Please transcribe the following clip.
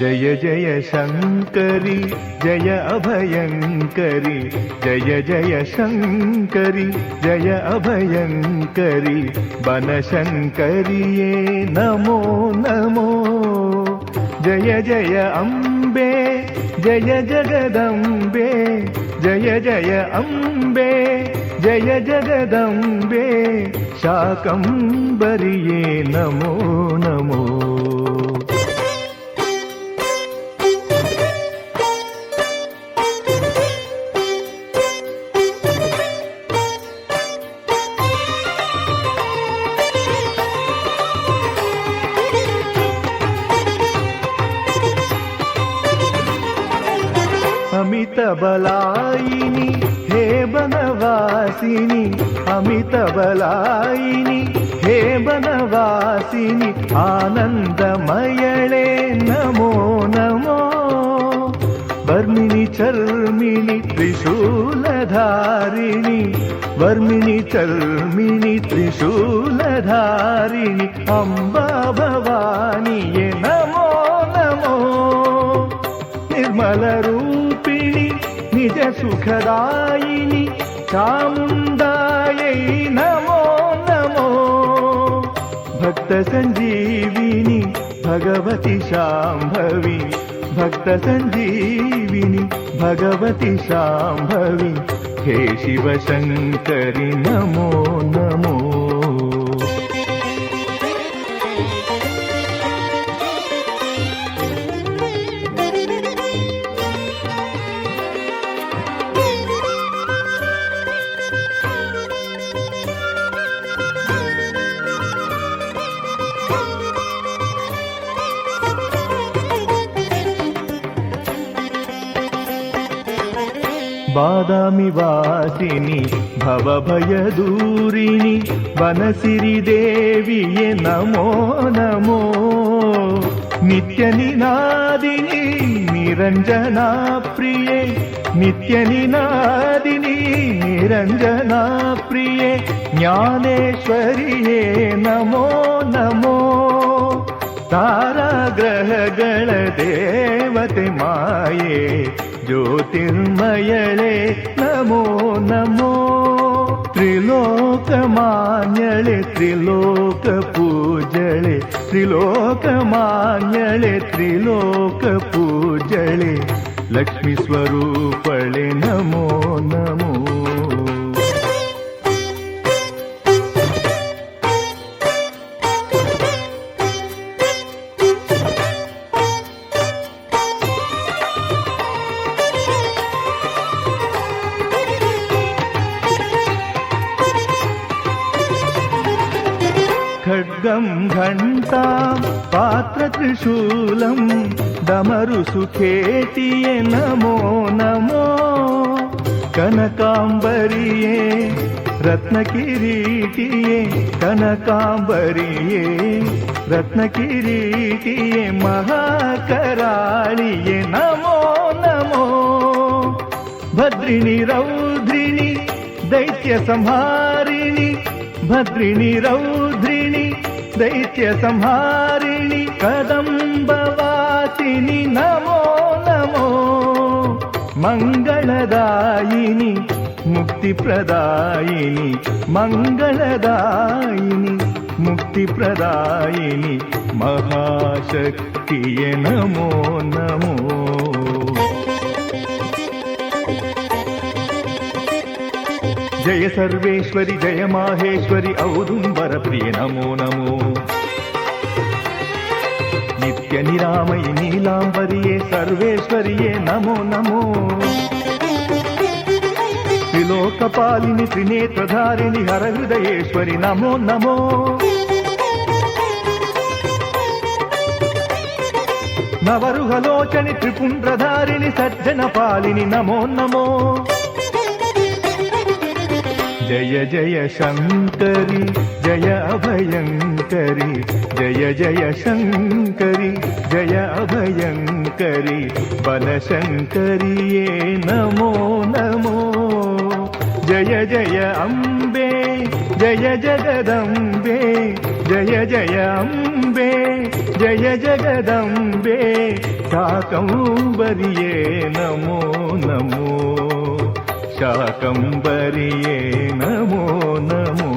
జయ జయ శంకరి జయ అభయంకరి జయ జయ శంకరి జయ అభయంకరి బనశంకరియే నమో నమో జయ జయ అంబే జయ జగదంబే జయ జయ అంబే జయ జగదంబే శాకంబరియే నమో నమో అమిత బలాయిని హే బనవాసిని అమిత బలాయిని హే బనవాసిని ఆనందమయళే నమో నమో వర్మిణి చర్మిణి త్రిశూలధారిణి వర్మిణి చర్మిణి త్రిశూలధారిణి అంబా భవానియే నమో నమో నిర్మల రూపిణి నిజ సుఖదాయిని చాముండాయై నమో నమో భక్త సంజీవిని భగవతి శాంభవి భక్త సంజీవిని భగవతి శాంభవి హే శివ శంకరి నమో నమో బాదామి వాసిని భవభయదూరిణి వనసిరిదేవియే నమో నమో నిత్య నినాదిని నిరంజనా ప్రియే నిత్య నినాదిని నిరంజనా ప్రియే ಜ್ಞಾನೇಶ್ವರಿಯೇ ನಮೋ ನಮೋ ತಾರಾಗ್ರಹಗಳ ದೇವತೆ ಮಾಯೆ ಜ್ಯೋತಿರ್ಮಯಳೆ ನಮೋ ನಮೋ ತ್ರಿಲೋಕಮಾನ್ಯಳೆ ತ್ರಿಲೋಕ ಪೂಜಳೆ ತ್ರಿಲೋಕಮಾನ್ಯಳೆ ತ್ರಿಲೋಕ ಪೂಜಳೆ ಲಕ್ಷ್ಮೀ ಸ್ವರೂಪಳೆ ನಮೋ ನಮೋ ఖడ్గం ఘంటాం పాత్రత్రిశూలం డమరు సుఖేటియే నమో నమో కనకాంబరియే రత్నకిరీటియే కనకాంబరియే రత్నకిరీటియే మహాకరాళియే నమో నమో భద్రిణి రౌద్రిణి దైత్య సంహారిణి భద్రిణి రౌద్రిణి దైత్య సంహారిణి కదంబవాసిని నమో నమో మంగళదాయిని ముక్తిప్రదాయిని మంగళదాయిని ముక్తిప్రదాయిని మహాశక్తియే నమో నమో జయ సర్వేశ్వరి జయ మాహేశ్వరి ఔదుంబర ప్రియ నమో నమో నిత్య నిరామయి నీలాంబరియే సర్వేశ్వరియే నమో నమో త్రిలోకపాలిని త్రినేత్రధారిణి హర హృదయేశ్వరి నమో నమో నవరుహలోచని త్రిపుండ్రధారిణి సజ్జన పాలిని నమో నమో జయ జయ శంకరి జయ అభయంకరి జయ జయ శంకరి జయ అభయంకరి బలశంకరియే నమో నమో జయ జయ అంబే జయ జగదంబే ಜಯ ಜಯ ಅಂಬೆ ಜಯ ಜಗದಂಬೆ ಶಾಕಂಬರಿಯೇ ನಮೋ ನಮೋ ಶಾಕಂಬರಿಯೇ ನಮೋ ನಮೋ